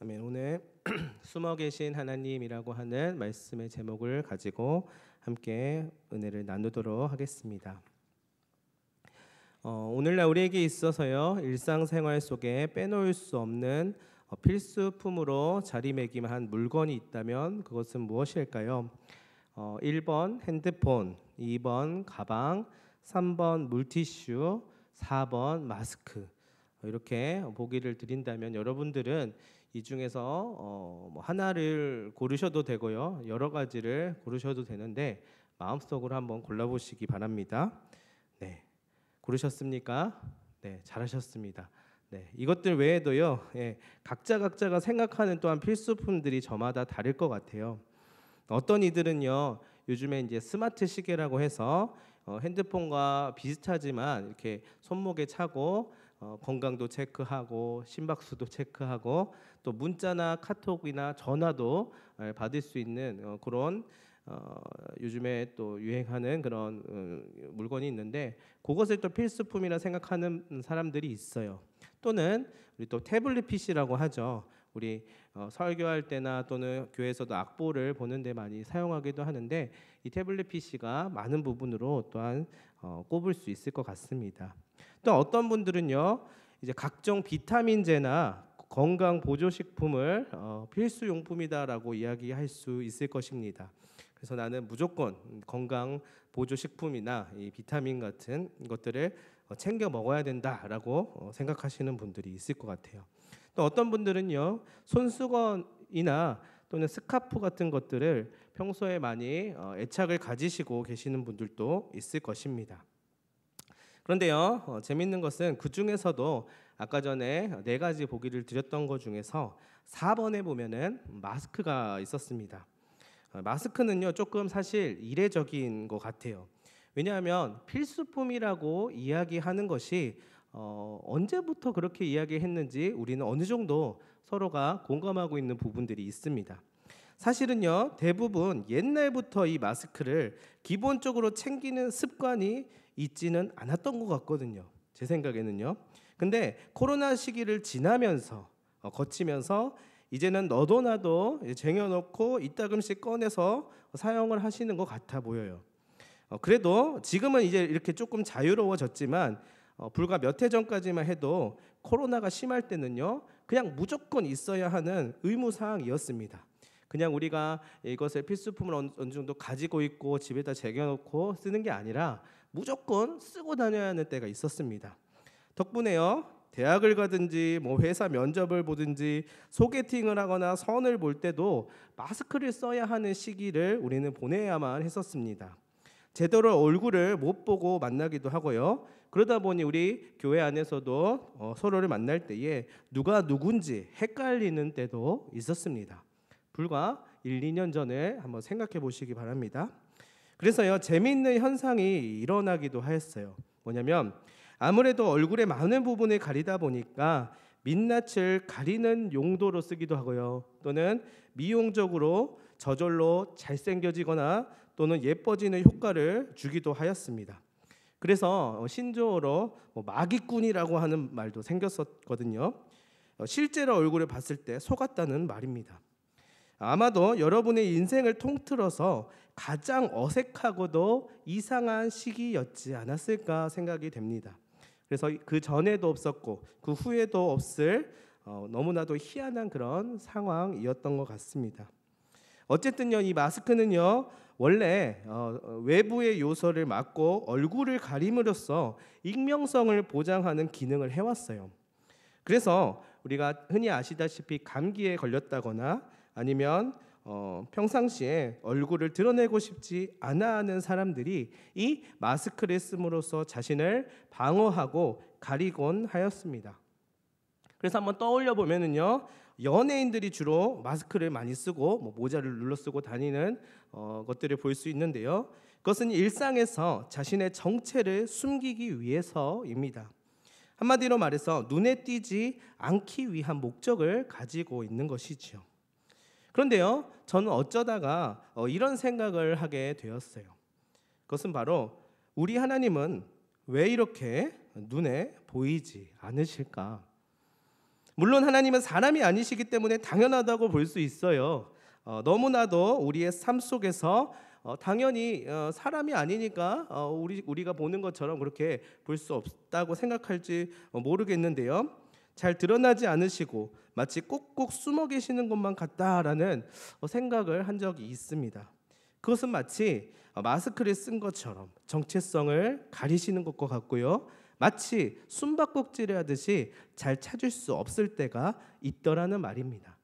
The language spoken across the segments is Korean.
아멘. 오늘 숨어 계신 하나님이라고 하는 말씀의 제목을 가지고 함께 은혜를 나누도록 하겠습니다. 오늘날 우리에게 있어서요, 일상생활 속에 빼놓을 수 없는 필수품으로 자리매김한 물건이 있다면 그것은 무엇일까요? 1번 핸드폰, 2번 가방, 3번 물티슈, 4번 마스크. 이렇게 보기를 드린다면 여러분들은 이 중에서 하나를 고르셔도 되고요, 여러 가지를 고르셔도 되는데 마음속으로 한번 골라보시기 바랍니다. 네, 고르셨습니까? 네, 잘하셨습니다. 네, 이것들 외에도요, 각자가 생각하는 또한 필수품들이 저마다 다를 것 같아요. 어떤 이들은요, 요즘에 이제 스마트 시계라고 해서 핸드폰과 비슷하지만 이렇게 손목에 차고 건강도 체크하고 심박수도 체크하고 또 문자나 카톡이나 전화도 받을 수 있는 그런 요즘에 또 유행하는 그런 물건이 있는데 그것을 또 필수품이라 생각하는 사람들이 있어요. 또는 우리 또 태블릿 PC라고 하죠. 우리 설교할 때나 또는 교회에서도 악보를 보는데 많이 사용하기도 하는데 이 태블릿 PC가 많은 부분으로 또한 꼽을 수 있을 것 같습니다. 또 어떤 분들은요, 이제 각종 비타민제나 건강 보조식품을 필수 용품이다라고 이야기할 수 있을 것입니다. 그래서 나는 무조건 건강 보조식품이나 이 비타민 같은 것들을 챙겨 먹어야 된다라고 생각하시는 분들이 있을 것 같아요. 또 어떤 분들은요, 손수건이나 또는 스카프 같은 것들을 평소에 많이 애착을 가지시고 계시는 분들도 있을 것입니다. 그런데요, 재밌는 것은 그 중에서도 아까 전에 4가지 보기를 드렸던 것 중에서 4번에 보면은 마스크가 있었습니다. 마스크는요, 조금 사실 이례적인 것 같아요. 왜냐하면 필수품이라고 이야기하는 것이 언제부터 그렇게 이야기했는지 우리는 어느 정도 서로가 공감하고 있는 부분들이 있습니다. 사실은요, 대부분 옛날부터 이 마스크를 기본적으로 챙기는 습관이 있지는 않았던 것 같거든요. 제 생각에는요. 근데 코로나 시기를 지나면서 거치면서 이제는 너도 나도 쟁여놓고 이따금씩 꺼내서 사용을 하시는 것 같아 보여요. 그래도 지금은 이제 이렇게 조금 자유로워졌지만 불과 몇 해 전까지만 해도 코로나가 심할 때는요, 그냥 무조건 있어야 하는 의무사항이었습니다. 그냥 우리가 이것을 필수품을 어느 정도 가지고 있고 집에다 쟁여놓고 쓰는 게 아니라 무조건 쓰고 다녀야 하는 때가 있었습니다. 덕분에요, 대학을 가든지 회사 면접을 보든지 소개팅을 하거나 선을 볼 때도 마스크를 써야 하는 시기를 우리는 보내야만 했었습니다. 제대로 얼굴을 못 보고 만나기도 하고요. 그러다 보니 우리 교회 안에서도 서로를 만날 때에 누가 누군지 헷갈리는 때도 있었습니다. 불과 1, 2년 전에 한번 생각해 보시기 바랍니다. 그래서요, 재미있는 현상이 일어나기도 하였어요. 뭐냐면 아무래도 얼굴의 많은 부분을 가리다 보니까 민낯을 가리는 용도로 쓰기도 하고요. 또는 미용적으로 저절로 잘생겨지거나 또는 예뻐지는 효과를 주기도 하였습니다. 그래서 신조어로 마기꾼이라고 하는 말도 생겼었거든요. 실제로 얼굴을 봤을 때 속았다는 말입니다. 아마도 여러분의 인생을 통틀어서 가장 어색하고도 이상한 시기였지 않았을까 생각이 됩니다. 그래서 그 전에도 없었고 그 후에도 없을 너무나도 희한한 그런 상황이었던 것 같습니다. 어쨌든요, 이 마스크는요, 원래 외부의 요소를 막고 얼굴을 가림으로써 익명성을 보장하는 기능을 해왔어요. 그래서 우리가 흔히 아시다시피 감기에 걸렸다거나 아니면 평상시에 얼굴을 드러내고 싶지 않아 하는 사람들이 이 마스크를 쓰므로써 자신을 방어하고 가리곤 하였습니다. 그래서 한번 떠올려 보면은요, 연예인들이 주로 마스크를 많이 쓰고 모자를 눌러 쓰고 다니는 것들을 볼 수 있는데요, 그것은 일상에서 자신의 정체를 숨기기 위해서입니다. 한마디로 말해서 눈에 띄지 않기 위한 목적을 가지고 있는 것이죠. 그런데요, 저는 어쩌다가 이런 생각을 하게 되었어요. 그것은 바로 우리 하나님은 왜 이렇게 눈에 보이지 않으실까? 물론 하나님은 사람이 아니시기 때문에 당연하다고 볼 수 있어요. 너무나도 우리의 삶 속에서 당연히 사람이 아니니까 우리가 보는 것처럼 그렇게 볼 수 없다고 생각할지 모르겠는데요. 잘 드러나지 않으시고 마치 꼭꼭 숨어 계시는 것만 같다라는 생각을 한 적이 있습니다. 그것은 마치 마스크를 쓴 것처럼 정체성을 가리시는 것과 같고요. 마치 숨바꼭질을 하듯이 잘 찾을 수 없을 때가 있더라는 말입니다.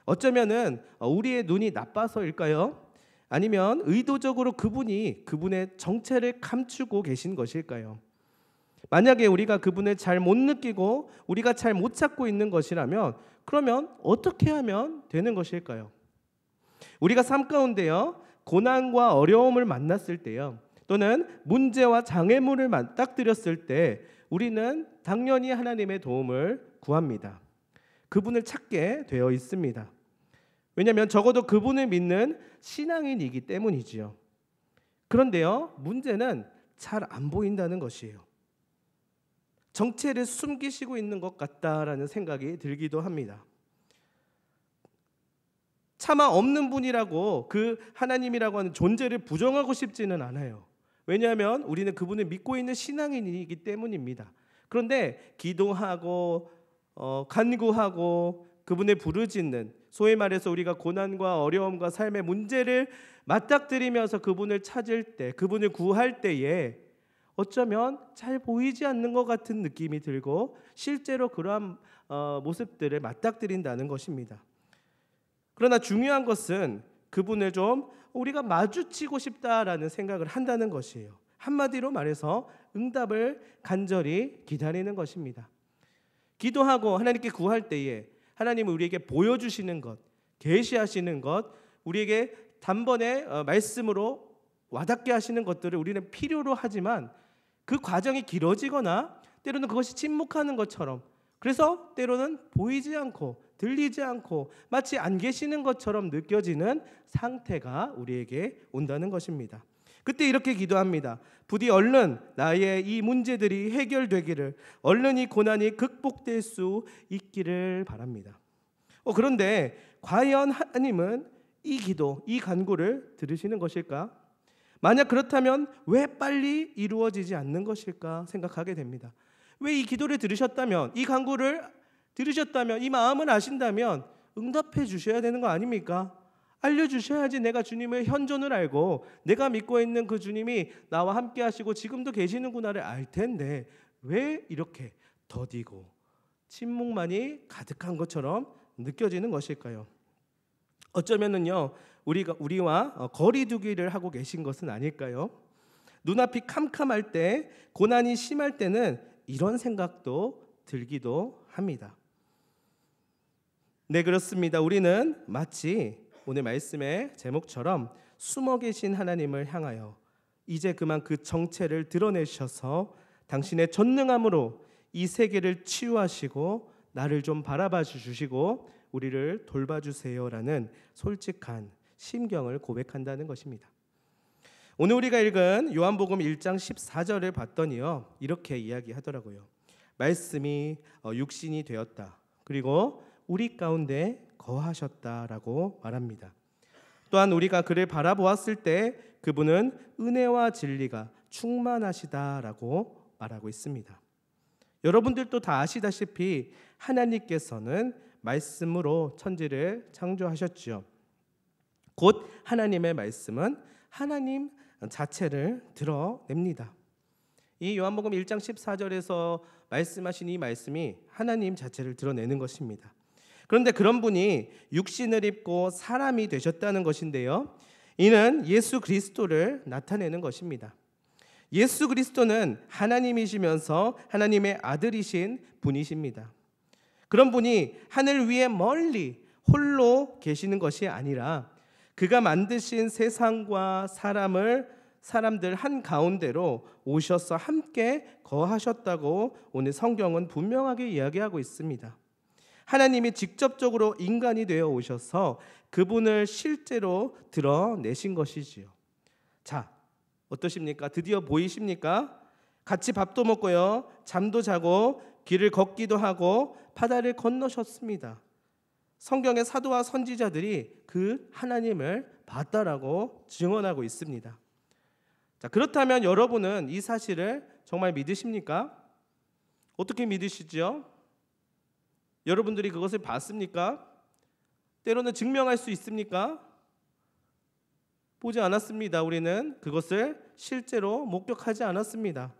어쩌면은 우리의 눈이 나빠서일까요? 아니면 의도적으로 그분의 정체를 감추고 계신 것일까요? 만약에 우리가 그분을 잘 못 느끼고 우리가 잘 못 찾고 있는 것이라면 그러면 어떻게 하면 되는 것일까요? 우리가 삶 가운데요, 고난과 어려움을 만났을 때요, 또는 문제와 장애물을 맞닥뜨렸을 때 우리는 당연히 하나님의 도움을 구합니다. 그분을 찾게 되어 있습니다. 왜냐하면 적어도 그분을 믿는 신앙인이기 때문이지요. 그런데요, 문제는 잘 안 보인다는 것이에요. 정체를 숨기시고 있는 것 같다라는 생각이 들기도 합니다. 차마 없는 분이라고 그 하나님이라고 하는 존재를 부정하고 싶지는 않아요. 왜냐하면 우리는 그분을 믿고 있는 신앙인이기 때문입니다. 그런데 기도하고 간구하고 그분을 부르짖는, 소위 말해서 우리가 고난과 어려움과 삶의 문제를 맞닥뜨리면서 그분을 찾을 때, 그분을 구할 때에 어쩌면 잘 보이지 않는 것 같은 느낌이 들고 실제로 그러한 모습들을 맞닥뜨린다는 것입니다. 그러나 중요한 것은 그분을 좀 우리가 마주치고 싶다라는 생각을 한다는 것이에요. 한마디로 말해서 응답을 간절히 기다리는 것입니다. 기도하고 하나님께 구할 때에 하나님은 우리에게 보여주시는 것, 계시하시는 것, 우리에게 단번에 말씀으로 와닿게 하시는 것들을 우리는 필요로 하지만 그 과정이 길어지거나 때로는 그것이 침묵하는 것처럼, 그래서 때로는 보이지 않고 들리지 않고 마치 안 계시는 것처럼 느껴지는 상태가 우리에게 온다는 것입니다. 그때 이렇게 기도합니다. 부디 얼른 나의 이 문제들이 해결되기를, 얼른 이 고난이 극복될 수 있기를 바랍니다. 그런데 과연 하나님은 이 기도, 이 간구를 들으시는 것일까? 만약 그렇다면 왜 빨리 이루어지지 않는 것일까 생각하게 됩니다. 왜 이 기도를 들으셨다면, 이 간구를 들으셨다면, 이 마음을 아신다면 응답해 주셔야 되는 거 아닙니까? 알려주셔야지 내가 주님의 현존을 알고 내가 믿고 있는 그 주님이 나와 함께 하시고 지금도 계시는구나를 알 텐데 왜 이렇게 더디고 침묵만이 가득한 것처럼 느껴지는 것일까요? 어쩌면은요, 우리와 거리두기를 하고 계신 것은 아닐까요? 눈앞이 캄캄할 때, 고난이 심할 때는 이런 생각도 들기도 합니다. 네, 그렇습니다. 우리는 마치 오늘 말씀의 제목처럼 숨어 계신 하나님을 향하여 이제 그만 그 정체를 드러내셔서 당신의 전능함으로 이 세계를 치유하시고 나를 좀 바라봐 주시고 우리를 돌봐주세요라는 솔직한 심경을 고백한다는 것입니다. 오늘 우리가 읽은 요한복음 1장 14절을 봤더니요, 이렇게 이야기하더라고요. 말씀이 육신이 되었다. 그리고 우리 가운데 거하셨다라고 말합니다. 또한 우리가 그를 바라보았을 때 그분은 은혜와 진리가 충만하시다라고 말하고 있습니다. 여러분들도 다 아시다시피 하나님께서는 말씀으로 천지를 창조하셨지요. 곧 하나님의 말씀은 하나님 자체를 드러냅니다. 이 요한복음 1장 14절에서 말씀하신 이 말씀이 하나님 자체를 드러내는 것입니다. 그런데 그런 분이 육신을 입고 사람이 되셨다는 것인데요, 이는 예수 그리스도를 나타내는 것입니다. 예수 그리스도는 하나님이시면서 하나님의 아들이신 분이십니다. 그런 분이 하늘 위에 멀리 홀로 계시는 것이 아니라 그가 만드신 세상과 사람들 한가운데로 오셔서 함께 거하셨다고 오늘 성경은 분명하게 이야기하고 있습니다. 하나님이 직접적으로 인간이 되어 오셔서 그분을 실제로 드러내신 것이지요. 자, 어떠십니까? 드디어 보이십니까? 같이 밥도 먹고요, 잠도 자고 길을 걷기도 하고 바다를 건너셨습니다. 성경의 사도와 선지자들이 그 하나님을 봤다라고 증언하고 있습니다. 자, 그렇다면 여러분은 이 사실을 정말 믿으십니까? 어떻게 믿으시죠? 여러분들이 그것을 봤습니까? 때로는 증명할 수 있습니까? 보지 않았습니다. 우리는 그것을 실제로 목격하지 않았습니다.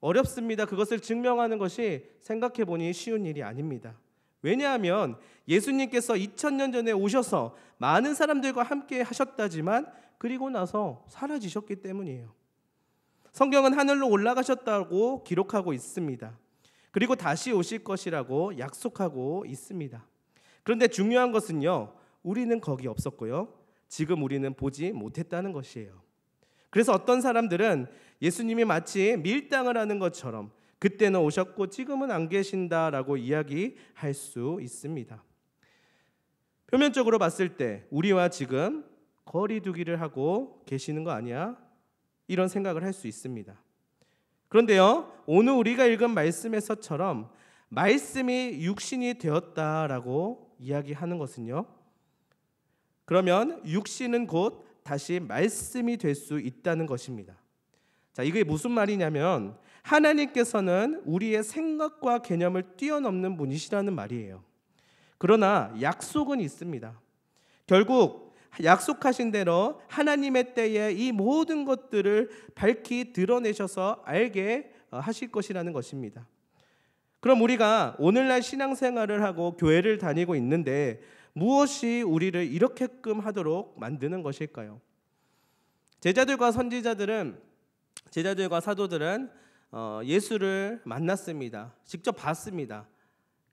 어렵습니다. 그것을 증명하는 것이 생각해보니 쉬운 일이 아닙니다. 왜냐하면 예수님께서 2000년 전에 오셔서 많은 사람들과 함께 하셨다지만 그리고 나서 사라지셨기 때문이에요. 성경은 하늘로 올라가셨다고 기록하고 있습니다. 그리고 다시 오실 것이라고 약속하고 있습니다. 그런데 중요한 것은요, 우리는 거기 없었고요, 지금 우리는 보지 못했다는 것이에요. 그래서 어떤 사람들은 예수님이 마치 밀당을 하는 것처럼 그때는 오셨고 지금은 안 계신다라고 이야기할 수 있습니다. 표면적으로 봤을 때 우리와 지금 거리 두기를 하고 계시는 거 아니야? 이런 생각을 할 수 있습니다. 그런데요, 오늘 우리가 읽은 말씀에서처럼 말씀이 육신이 되었다라고 이야기하는 것은요, 그러면 육신은 곧 다시 말씀이 될 수 있다는 것입니다. 자, 이게 무슨 말이냐면 하나님께서는 우리의 생각과 개념을 뛰어넘는 분이시라는 말이에요. 그러나 약속은 있습니다. 결국 약속하신 대로 하나님의 때에 이 모든 것들을 밝히 드러내셔서 알게 하실 것이라는 것입니다. 그럼 우리가 오늘날 신앙생활을 하고 교회를 다니고 있는데 무엇이 우리를 이렇게끔 하도록 만드는 것일까요? 제자들과 사도들은 예수를 만났습니다. 직접 봤습니다.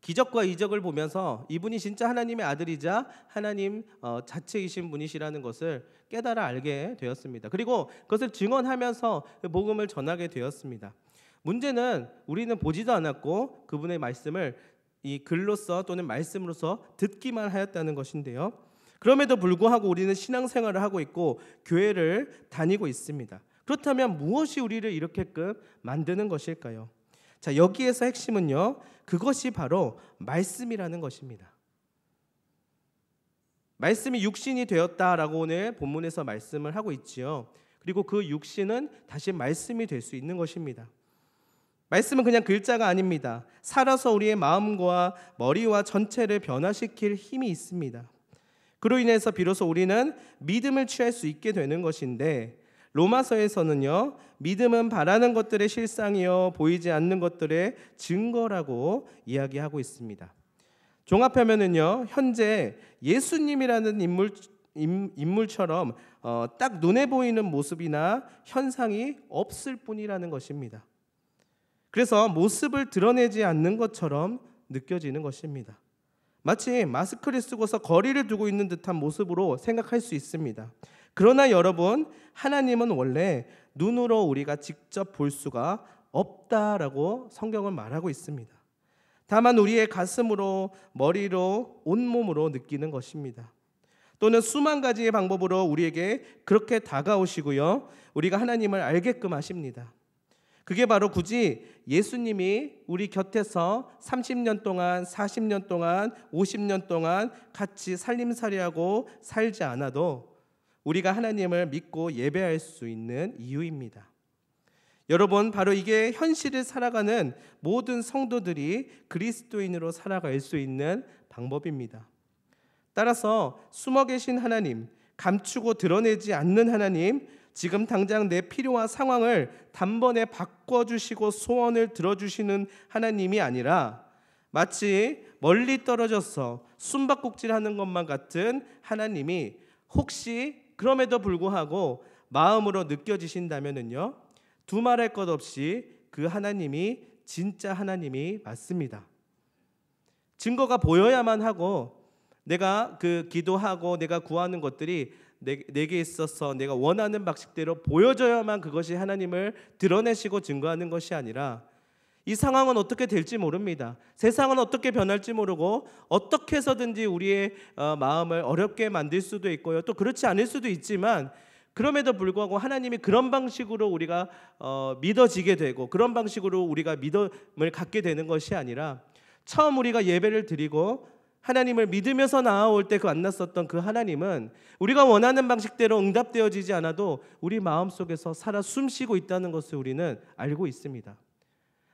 기적과 이적을 보면서 이분이 진짜 하나님의 아들이자 하나님 자체이신 분이시라는 것을 깨달아 알게 되었습니다. 그리고 그것을 증언하면서 복음을 전하게 되었습니다. 문제는 우리는 보지도 않았고 그분의 말씀을 이 글로서 또는 말씀으로서 듣기만 하였다는 것인데요. 그럼에도 불구하고 우리는 신앙생활을 하고 있고 교회를 다니고 있습니다. 그렇다면 무엇이 우리를 이렇게끔 만드는 것일까요? 자, 여기에서 핵심은요, 그것이 바로 말씀이라는 것입니다. 말씀이 육신이 되었다라고 오늘 본문에서 말씀을 하고 있지요. 그리고 그 육신은 다시 말씀이 될 수 있는 것입니다. 말씀은 그냥 글자가 아닙니다. 살아서 우리의 마음과 머리와 전체를 변화시킬 힘이 있습니다. 그로 인해서 비로소 우리는 믿음을 취할 수 있게 되는 것인데, 로마서에서는요, 믿음은 바라는 것들의 실상이요 보이지 않는 것들의 증거라고 이야기하고 있습니다. 종합하면은요, 현재 예수님이라는 인물처럼 딱 눈에 보이는 모습이나 현상이 없을 뿐이라는 것입니다. 그래서 모습을 드러내지 않는 것처럼 느껴지는 것입니다. 마치 마스크를 쓰고서 거리를 두고 있는 듯한 모습으로 생각할 수 있습니다. 그러나 여러분, 하나님은 원래 눈으로 우리가 직접 볼 수가 없다라고 성경은 말하고 있습니다. 다만 우리의 가슴으로, 머리로, 온몸으로 느끼는 것입니다. 또는 수만 가지의 방법으로 우리에게 그렇게 다가오시고요, 우리가 하나님을 알게끔 하십니다. 그게 바로 굳이 예수님이 우리 곁에서 30년 동안, 40년 동안, 50년 동안 같이 살림살이하고 살지 않아도 우리가 하나님을 믿고 예배할 수 있는 이유입니다. 여러분, 바로 이게 현실을 살아가는 모든 성도들이 그리스도인으로 살아갈 수 있는 방법입니다. 따라서 숨어 계신 하나님, 감추고 드러내지 않는 하나님, 지금 당장 내 필요와 상황을 단번에 바꿔주시고 소원을 들어주시는 하나님이 아니라 마치 멀리 떨어져서 숨바꼭질하는 것만 같은 하나님이 혹시 그럼에도 불구하고 마음으로 느껴지신다면요, 두말할 것 없이 그 하나님이 진짜 하나님이 맞습니다. 증거가 보여야만 하고, 내가 그 기도하고 내가 구하는 것들이 내게 있어서 내가 원하는 방식대로 보여져야만 그것이 하나님을 드러내시고 증거하는 것이 아니라, 이 상황은 어떻게 될지 모릅니다. 세상은 어떻게 변할지 모르고 어떻게 해서든지 우리의 마음을 어렵게 만들 수도 있고요, 또 그렇지 않을 수도 있지만 그럼에도 불구하고 하나님이 그런 방식으로 우리가 믿어지게 되고 그런 방식으로 우리가 믿음을 갖게 되는 것이 아니라 처음 우리가 예배를 드리고 하나님을 믿으면서 나아올 때 그 만났었던 그 하나님은 우리가 원하는 방식대로 응답되어지지 않아도 우리 마음속에서 살아 숨쉬고 있다는 것을 우리는 알고 있습니다.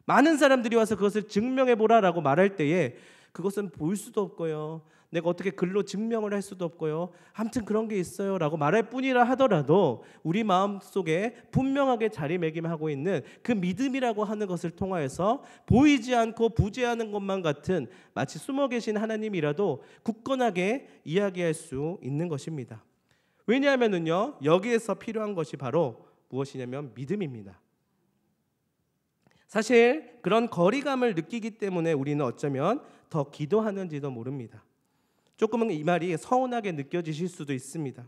많은 사람들이 와서 그것을 증명해 보라라고 말할 때에 그것은 볼 수도 없고요, 내가 어떻게 글로 증명을 할 수도 없고요, 아무튼 그런 게 있어요 라고 말할 뿐이라 하더라도 우리 마음속에 분명하게 자리매김하고 있는 그 믿음이라고 하는 것을 통하여서 보이지 않고 부재하는 것만 같은 마치 숨어 계신 하나님이라도 굳건하게 이야기할 수 있는 것입니다. 왜냐하면요, 여기에서 필요한 것이 바로 무엇이냐면 믿음입니다. 사실 그런 거리감을 느끼기 때문에 우리는 어쩌면 더 기도하는지도 모릅니다. 조금은 이 말이 서운하게 느껴지실 수도 있습니다.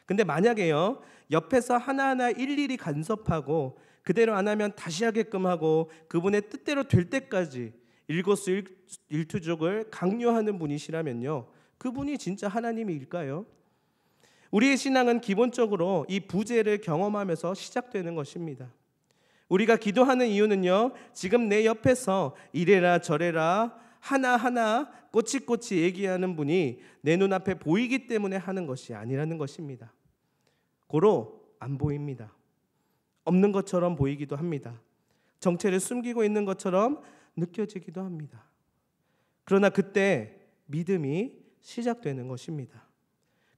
근데 만약에요, 옆에서 하나하나 일일이 간섭하고 그대로 안 하면 다시 하게끔 하고 그분의 뜻대로 될 때까지 일거수일투족을 강요하는 분이시라면요, 그분이 진짜 하나님일까요? 우리의 신앙은 기본적으로 이 부재를 경험하면서 시작되는 것입니다. 우리가 기도하는 이유는요, 지금 내 옆에서 이래라 저래라 하나하나 꼬치꼬치 얘기하는 분이 내 눈앞에 보이기 때문에 하는 것이 아니라는 것입니다. 고로 안 보입니다. 없는 것처럼 보이기도 합니다. 정체를 숨기고 있는 것처럼 느껴지기도 합니다. 그러나 그때 믿음이 시작되는 것입니다.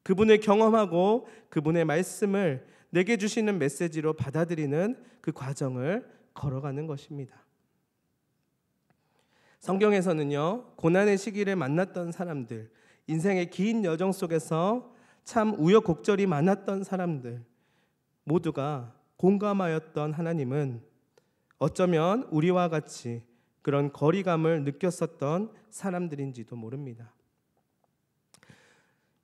그분을 경험하고 그분의 말씀을 내게 주시는 메시지로 받아들이는 그 과정을 걸어가는 것입니다. 성경에서는요, 고난의 시기를 만났던 사람들, 인생의 긴 여정 속에서 참 우여곡절이 많았던 사람들 모두가 공감하였던 하나님은 어쩌면 우리와 같이 그런 거리감을 느꼈었던 사람들인지도 모릅니다.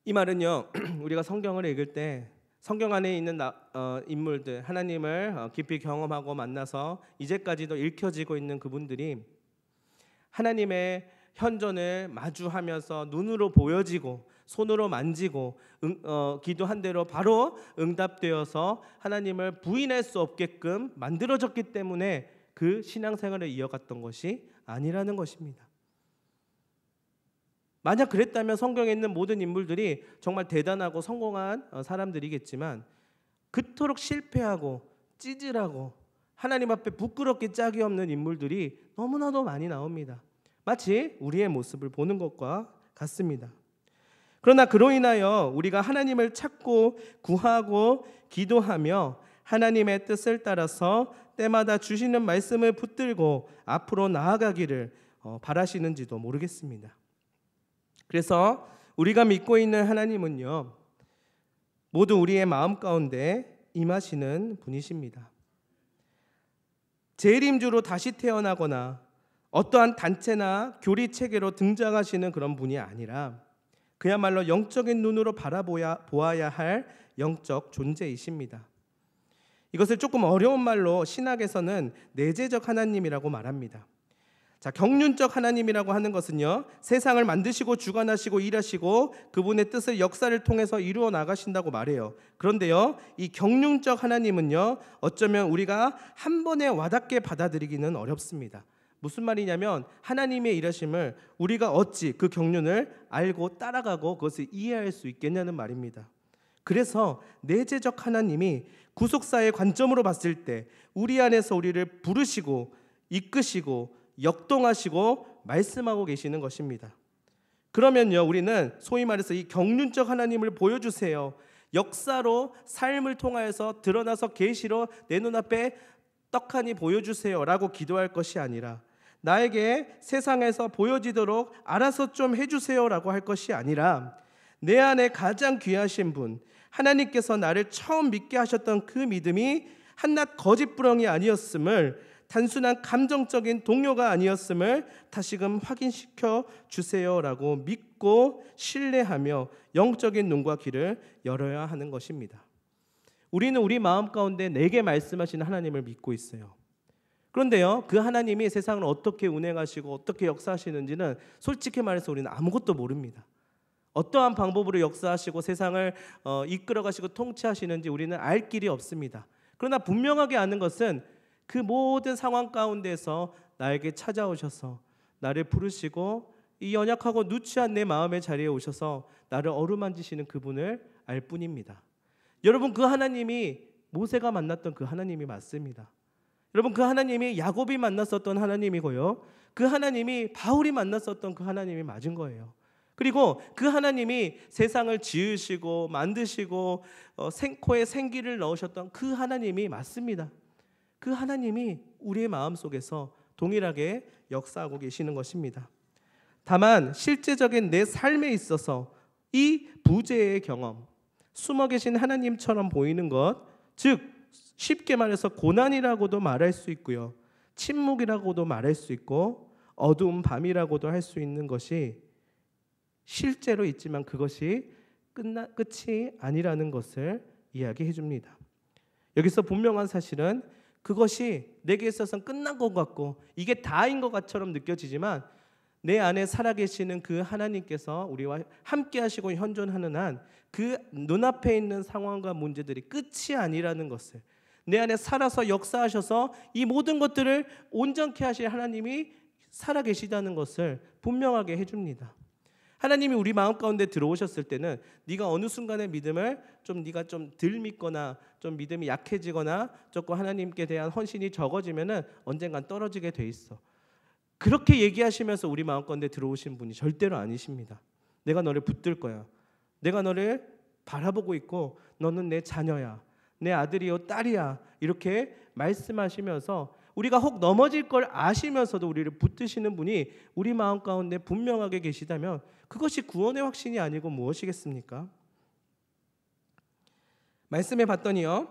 이 말은요, 우리가 성경을 읽을 때 성경 안에 있는 인물들, 하나님을 깊이 경험하고 만나서 이제까지도 읽혀지고 있는 그분들이 하나님의 현존을 마주하면서 눈으로 보여지고 손으로 만지고 기도한 대로 바로 응답되어서 하나님을 부인할 수 없게끔 만들어졌기 때문에 그 신앙생활을 이어갔던 것이 아니라는 것입니다. 만약 그랬다면 성경에 있는 모든 인물들이 정말 대단하고 성공한 사람들이겠지만 그토록 실패하고 찌질하고 하나님 앞에 부끄럽게 짝이 없는 인물들이 너무나도 많이 나옵니다. 마치 우리의 모습을 보는 것과 같습니다. 그러나 그로 인하여 우리가 하나님을 찾고 구하고 기도하며 하나님의 뜻을 따라서 때마다 주시는 말씀을 붙들고 앞으로 나아가기를 바라시는지도 모르겠습니다. 그래서 우리가 믿고 있는 하나님은요, 모두 우리의 마음 가운데 임하시는 분이십니다. 재림주로 다시 태어나거나 어떠한 단체나 교리체계로 등장하시는 그런 분이 아니라 그야말로 영적인 눈으로 보아야 할 영적 존재이십니다. 이것을 조금 어려운 말로 신학에서는 내재적 하나님이라고 말합니다. 자, 경륜적 하나님이라고 하는 것은요, 세상을 만드시고 주관하시고 일하시고 그분의 뜻을 역사를 통해서 이루어 나가신다고 말해요. 그런데요, 이 경륜적 하나님은요, 어쩌면 우리가 한 번에 와닿게 받아들이기는 어렵습니다. 무슨 말이냐면 하나님의 일하심을 우리가 어찌 그 경륜을 알고 따라가고 그것을 이해할 수 있겠냐는 말입니다. 그래서 내재적 하나님이 구속사의 관점으로 봤을 때 우리 안에서 우리를 부르시고 이끄시고 역동하시고 말씀하고 계시는 것입니다. 그러면요, 우리는 소위 말해서 이 경륜적 하나님을 보여주세요, 역사로 삶을 통하여서 드러나서 계시로 내 눈앞에 떡하니 보여주세요 라고 기도할 것이 아니라 나에게 세상에서 보여지도록 알아서 좀 해주세요 라고 할 것이 아니라 내 안에 가장 귀하신 분, 하나님께서 나를 처음 믿게 하셨던 그 믿음이 한낱 거짓부렁이 아니었음을, 단순한 감정적인 동요가 아니었음을 다시금 확인시켜 주세요라고 믿고 신뢰하며 영적인 눈과 귀를 열어야 하는 것입니다. 우리는 우리 마음 가운데 내게 말씀하시는 하나님을 믿고 있어요. 그런데요, 그 하나님이 세상을 어떻게 운행하시고 어떻게 역사하시는지는 솔직히 말해서 우리는 아무것도 모릅니다. 어떠한 방법으로 역사하시고 세상을 이끌어가시고 통치하시는지 우리는 알 길이 없습니다. 그러나 분명하게 아는 것은 그 모든 상황 가운데서 나에게 찾아오셔서 나를 부르시고 이 연약하고 누추한 내 마음의 자리에 오셔서 나를 어루만지시는 그분을 알 뿐입니다. 여러분, 그 하나님이 모세가 만났던 그 하나님이 맞습니다. 여러분, 그 하나님이 야곱이 만났었던 하나님이고요, 그 하나님이 바울이 만났었던 그 하나님이 맞은 거예요. 그리고 그 하나님이 세상을 지으시고 만드시고 코에 생기를 넣으셨던 그 하나님이 맞습니다. 그 하나님이 우리의 마음속에서 동일하게 역사하고 계시는 것입니다. 다만 실제적인 내 삶에 있어서 이 부재의 경험, 숨어 계신 하나님처럼 보이는 것, 즉 쉽게 말해서 고난이라고도 말할 수 있고요, 침묵이라고도 말할 수 있고 어두운 밤이라고도 할 수 있는 것이 실제로 있지만 그것이 끝이 아니라는 것을 이야기해 줍니다. 여기서 분명한 사실은 그것이 내게 있어서는 끝난 것 같고 이게 다인 것 같처럼 느껴지지만 내 안에 살아계시는 그 하나님께서 우리와 함께 하시고 현존하는 한 그 눈앞에 있는 상황과 문제들이 끝이 아니라는 것을, 내 안에 살아서 역사하셔서 이 모든 것들을 온전케 하실 하나님이 살아계시다는 것을 분명하게 해줍니다. 하나님이 우리 마음 가운데 들어오셨을 때는 네가 어느 순간에 믿음을 네가 좀 덜 믿거나 좀 믿음이 약해지거나 조금 하나님께 대한 헌신이 적어지면은 언젠간 떨어지게 돼 있어. 그렇게 얘기하시면서 우리 마음 가운데 들어오신 분이 절대로 아니십니다. 내가 너를 붙들 거야. 내가 너를 바라보고 있고 너는 내 자녀야. 내 아들이요 딸이야. 이렇게 말씀하시면서 우리가 혹 넘어질 걸 아시면서도 우리를 붙드시는 분이 우리 마음 가운데 분명하게 계시다면 그것이 구원의 확신이 아니고 무엇이겠습니까? 말씀해 봤더니요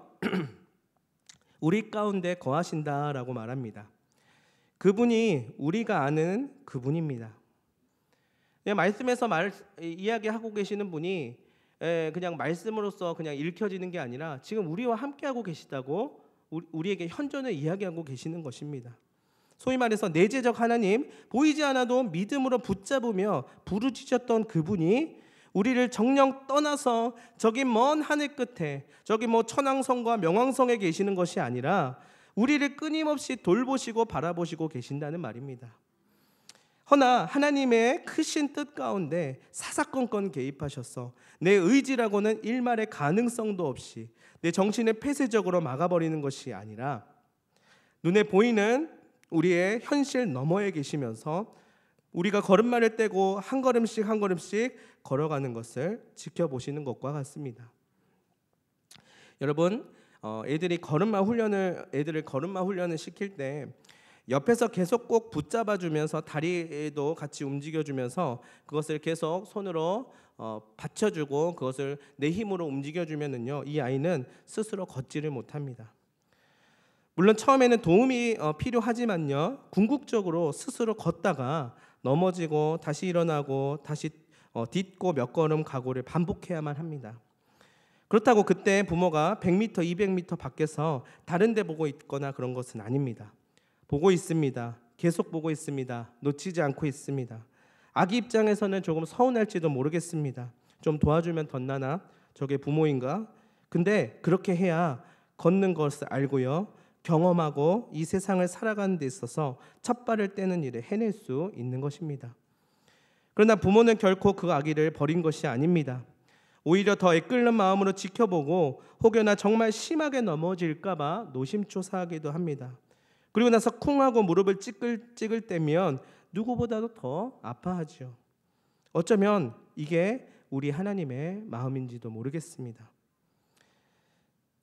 우리 가운데 거하신다라고 말합니다. 그분이 우리가 아는 그분입니다. 말씀에서 이야기하고 계시는 분이 그냥 말씀으로서 그냥 읽혀지는 게 아니라 지금 우리와 함께하고 계시다고 우리에게 현존을 이야기하고 계시는 것입니다. 소위 말해서 내재적 하나님, 보이지 않아도 믿음으로 붙잡으며 부르짖었던 그분이 우리를 정녕 떠나서 저기 먼 하늘 끝에 저기 천왕성과 명왕성에 계시는 것이 아니라 우리를 끊임없이 돌보시고 바라보시고 계신다는 말입니다. 허나 하나님의 크신 뜻 가운데 사사건건 개입하셔서 내 의지라고는 일말의 가능성도 없이 내 정신을 폐쇄적으로 막아버리는 것이 아니라 눈에 보이는 우리의 현실 너머에 계시면서 우리가 걸음마를 떼고 한 걸음씩 한 걸음씩 걸어가는 것을 지켜보시는 것과 같습니다. 여러분, 애들을 걸음마 훈련을 시킬 때 옆에서 계속 꼭 붙잡아주면서 다리도 같이 움직여주면서 그것을 계속 손으로 받쳐주고 그것을 내 힘으로 움직여주면은요, 이 아이는 스스로 걷지를 못합니다. 물론 처음에는 도움이 필요하지만요, 궁극적으로 스스로 걷다가 넘어지고 다시 일어나고 다시 딛고 몇 걸음 가고를 반복해야만 합니다. 그렇다고 그때 부모가 100m, 200m 밖에서 다른 데 보고 있거나 그런 것은 아닙니다. 보고 있습니다. 계속 보고 있습니다. 놓치지 않고 있습니다. 아기 입장에서는 조금 서운할지도 모르겠습니다. 좀 도와주면 덧나나? 저게 부모인가? 근데 그렇게 해야 걷는 것을 알고요, 경험하고 이 세상을 살아가는 데 있어서 첫 발을 떼는 일을 해낼 수 있는 것입니다. 그러나 부모는 결코 그 아기를 버린 것이 아닙니다. 오히려 더 애끓는 마음으로 지켜보고 혹여나 정말 심하게 넘어질까 봐 노심초사하기도 합니다. 그리고 나서 쿵하고 무릎을 찍을 때면 누구보다도 더 아파하죠. 어쩌면 이게 우리 하나님의 마음인지도 모르겠습니다.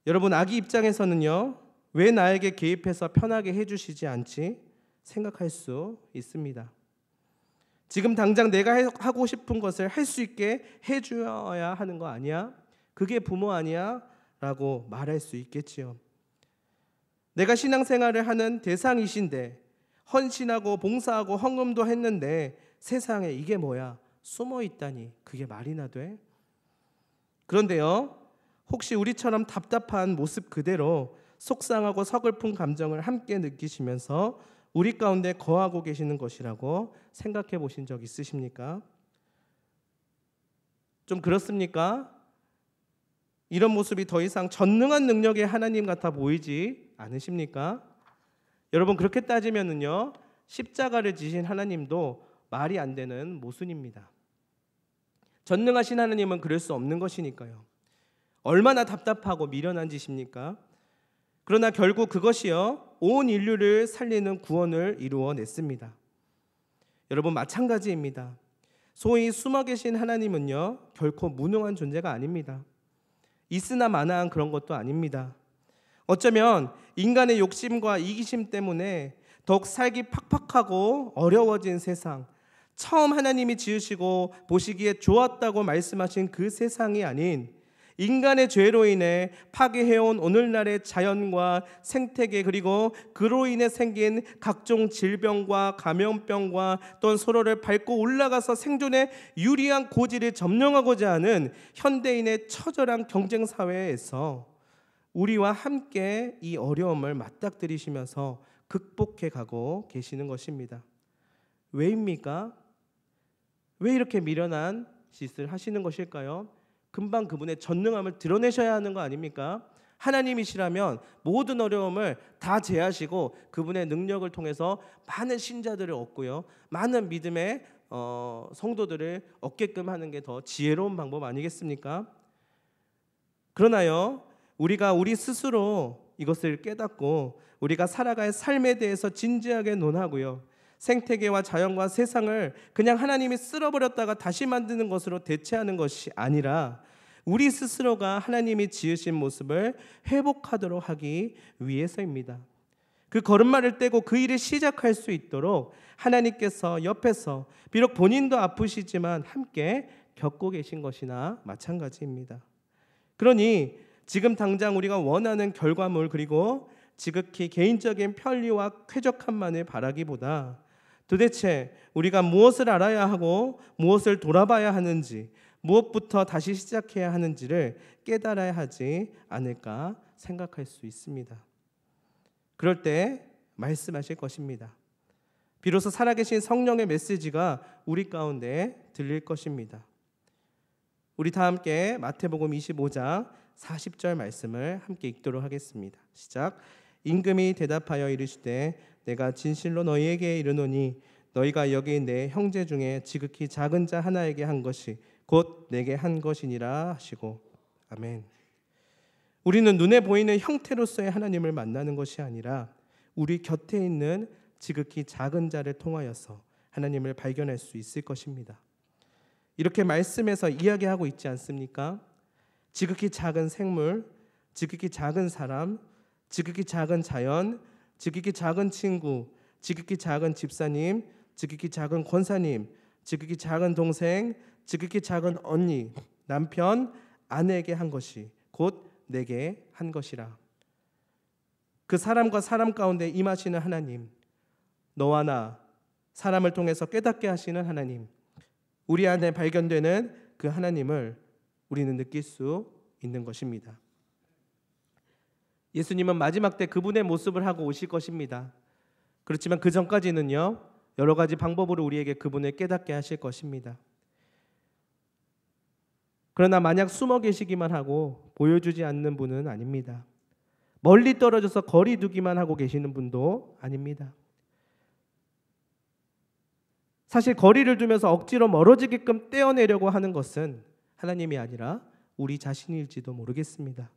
여러분, 아기 입장에서는요, 왜 나에게 개입해서 편하게 해주시지 않지 생각할 수 있습니다. 지금 당장 내가 하고 싶은 것을 할 수 있게 해줘야 하는 거 아니야? 그게 부모 아니야? 라고 말할 수 있겠지요. 내가 신앙생활을 하는 대상이신데 헌신하고 봉사하고 헌금도 했는데 세상에 이게 뭐야? 숨어 있다니 그게 말이나 돼? 그런데요, 혹시 우리처럼 답답한 모습 그대로 속상하고 서글픈 감정을 함께 느끼시면서 우리 가운데 거하고 계시는 것이라고 생각해 보신 적 있으십니까? 좀 그렇습니까? 이런 모습이 더 이상 전능한 능력의 하나님 같아 보이지 않으십니까? 여러분, 그렇게 따지면은요, 십자가를 지신 하나님도 말이 안 되는 모순입니다. 전능하신 하나님은 그럴 수 없는 것이니까요. 얼마나 답답하고 미련한 짓입니까? 그러나 결국 그것이요, 온 인류를 살리는 구원을 이루어냈습니다. 여러분, 마찬가지입니다. 소위 숨어 계신 하나님은요, 결코 무능한 존재가 아닙니다. 있으나 마나한 그런 것도 아닙니다. 어쩌면 인간의 욕심과 이기심 때문에 더욱 살기 팍팍하고 어려워진 세상, 처음 하나님이 지으시고 보시기에 좋았다고 말씀하신 그 세상이 아닌 인간의 죄로 인해 파괴해온 오늘날의 자연과 생태계, 그리고 그로 인해 생긴 각종 질병과 감염병과 또는 서로를 밟고 올라가서 생존에 유리한 고지를 점령하고자 하는 현대인의 처절한 경쟁 사회에서 우리와 함께 이 어려움을 맞닥뜨리시면서 극복해 가고 계시는 것입니다. 왜입니까? 왜 이렇게 미련한 짓을 하시는 것일까요? 금방 그분의 전능함을 드러내셔야 하는 거 아닙니까? 하나님이시라면 모든 어려움을 다 제하시고 그분의 능력을 통해서 많은 신자들을 얻고요, 많은 믿음의 성도들을 얻게끔 하는 게 더 지혜로운 방법 아니겠습니까? 그러나요, 우리가 우리 스스로 이것을 깨닫고 우리가 살아갈 삶에 대해서 진지하게 논하고요, 생태계와 자연과 세상을 그냥 하나님이 쓸어버렸다가 다시 만드는 것으로 대체하는 것이 아니라 우리 스스로가 하나님이 지으신 모습을 회복하도록 하기 위해서입니다. 그 걸음마를 떼고 그 일을 시작할 수 있도록 하나님께서 옆에서 비록 본인도 아프시지만 함께 겪고 계신 것이나 마찬가지입니다. 그러니 지금 당장 우리가 원하는 결과물, 그리고 지극히 개인적인 편리와 쾌적함만을 바라기보다 도대체 우리가 무엇을 알아야 하고 무엇을 돌아봐야 하는지, 무엇부터 다시 시작해야 하는지를 깨달아야 하지 않을까 생각할 수 있습니다. 그럴 때 말씀하실 것입니다. 비로소 살아계신 성령의 메시지가 우리 가운데 들릴 것입니다. 우리 다 함께 마태복음 25장 40절 말씀을 함께 읽도록 하겠습니다. 시작. 임금이 대답하여 이르시되 내가 진실로 너희에게 이르노니 너희가 여기 내 형제 중에 지극히 작은 자 하나에게 한 것이 곧 내게 한 것이니라 하시고. 아멘. 우리는 눈에 보이는 형태로서의 하나님을 만나는 것이 아니라 우리 곁에 있는 지극히 작은 자를 통하여서 하나님을 발견할 수 있을 것입니다. 이렇게 말씀에서 이야기하고 있지 않습니까? 지극히 작은 생물, 지극히 작은 사람, 지극히 작은 자연, 지극히 작은 친구, 지극히 작은 집사님, 지극히 작은 권사님, 지극히 작은 동생, 지극히 작은 언니, 남편, 아내에게 한 것이 곧 내게 한 것이라. 그 사람과 사람 가운데 임하시는 하나님, 너와 나, 사람을 통해서 깨닫게 하시는 하나님, 우리 안에 발견되는 그 하나님을 우리는 느낄 수 있는 것입니다. 예수님은 마지막 때 그분의 모습을 하고 오실 것입니다. 그렇지만 그 전까지는요, 여러 가지 방법으로 우리에게 그분을 깨닫게 하실 것입니다. 그러나 만약 숨어 계시기만 하고 보여주지 않는 분은 아닙니다. 멀리 떨어져서 거리 두기만 하고 계시는 분도 아닙니다. 사실 거리를 두면서 억지로 멀어지게끔 떼어내려고 하는 것은 하나님이 아니라 우리 자신일지도 모르겠습니다.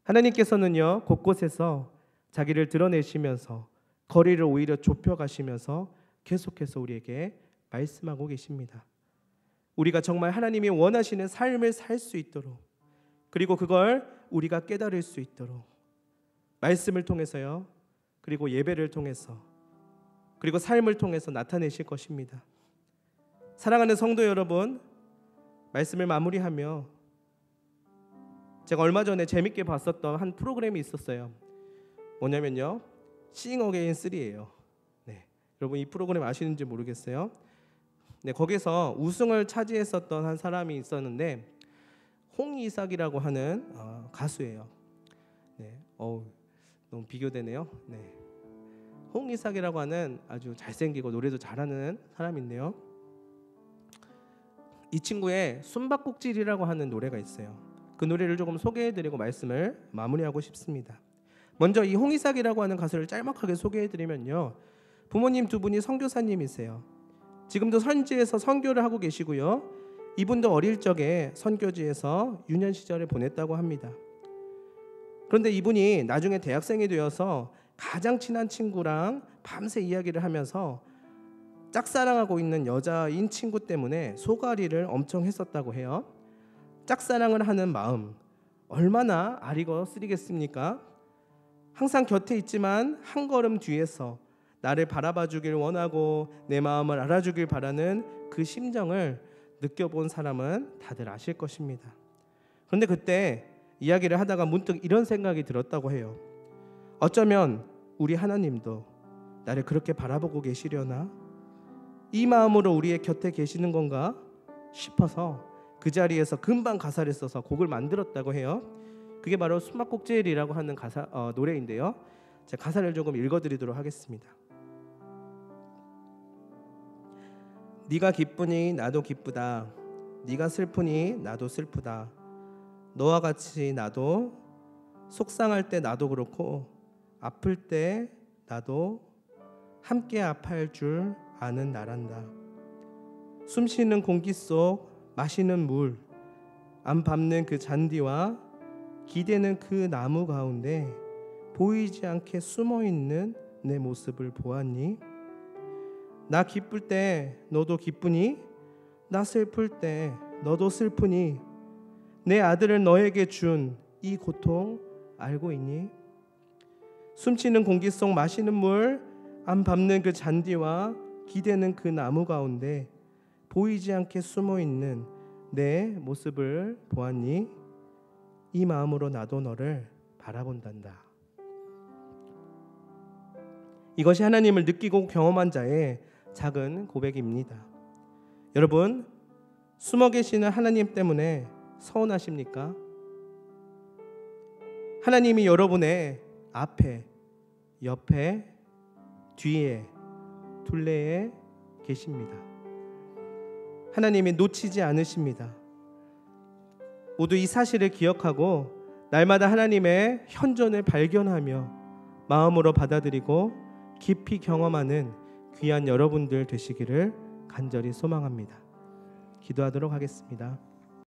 하나님께서는요, 곳곳에서 자기를 드러내시면서 거리를 오히려 좁혀가시면서 계속해서 우리에게 말씀하고 계십니다. 우리가 정말 하나님이 원하시는 삶을 살 수 있도록, 그리고 그걸 우리가 깨달을 수 있도록 말씀을 통해서요, 그리고 예배를 통해서, 그리고 삶을 통해서 나타내실 것입니다. 사랑하는 성도 여러분, 말씀을 마무리하며 제가 얼마 전에 재밌게 봤었던 한 프로그램이 있었어요. 뭐냐면요, 싱 어게인 3예요. 네, 여러분 이 프로그램 아시는지 모르겠어요. 네, 거기서 우승을 차지했었던 한 사람이 있었는데 홍이삭이라고 하는 가수예요. 네, 너무 비교되네요. 네, 홍이삭이라고 하는 아주 잘생기고 노래도 잘하는 사람인데요. 이 친구의 숨바꼭질이라고 하는 노래가 있어요. 그 노래를 조금 소개해드리고 말씀을 마무리하고 싶습니다. 먼저 이 홍이삭이라고 하는 가수를 짤막하게 소개해드리면요, 부모님 두 분이 선교사님이세요. 지금도 선지에서 선교를 하고 계시고요, 이분도 어릴 적에 선교지에서 유년 시절을 보냈다고 합니다. 그런데 이분이 나중에 대학생이 되어서 가장 친한 친구랑 밤새 이야기를 하면서 짝사랑하고 있는 여자인 친구 때문에 소가리를 엄청 했었다고 해요. 짝사랑을 하는 마음 얼마나 아리고 쓰리겠습니까? 항상 곁에 있지만 한 걸음 뒤에서 나를 바라봐 주길 원하고 내 마음을 알아주길 바라는 그 심정을 느껴본 사람은 다들 아실 것입니다. 그런데 그때 이야기를 하다가 문득 이런 생각이 들었다고 해요. 어쩌면 우리 하나님도 나를 그렇게 바라보고 계시려나? 이 마음으로 우리의 곁에 계시는 건가 싶어서 그 자리에서 금방 가사를 써서 곡을 만들었다고 해요. 그게 바로 숨바꼭질이라고 하는 노래인데요. 제가 가사를 조금 읽어드리도록 하겠습니다. 네가 기쁘니 나도 기쁘다. 네가 슬프니 나도 슬프다. 너와 같이 나도 속상할 때 나도 그렇고 아플 때 나도 함께 아파할 줄 아는 나란다. 숨쉬는 공기 속 마시는 물, 안 밟는 그 잔디와 기대는 그 나무 가운데 보이지 않게 숨어있는 내 모습을 보았니? 나 기쁠 때 너도 기쁘니? 나 슬플 때 너도 슬프니? 내 아들을 너에게 준 이 고통 알고 있니? 숨쉬는 공기 속 마시는 물, 안 밟는 그 잔디와 기대는 그 나무 가운데 보이지 않게 숨어있는 내 모습을 보았니? 이 마음으로 나도 너를 바라본단다. 이것이 하나님을 느끼고 경험한 자의 작은 고백입니다. 여러분, 숨어 계시는 하나님 때문에 서운하십니까? 하나님이 여러분의 앞에, 옆에, 뒤에, 둘레에 계십니다. 하나님이 놓치지 않으십니다. 모두 이 사실을 기억하고 날마다 하나님의 현존을 발견하며 마음으로 받아들이고 깊이 경험하는 귀한 여러분들 되시기를 간절히 소망합니다. 기도하도록 하겠습니다.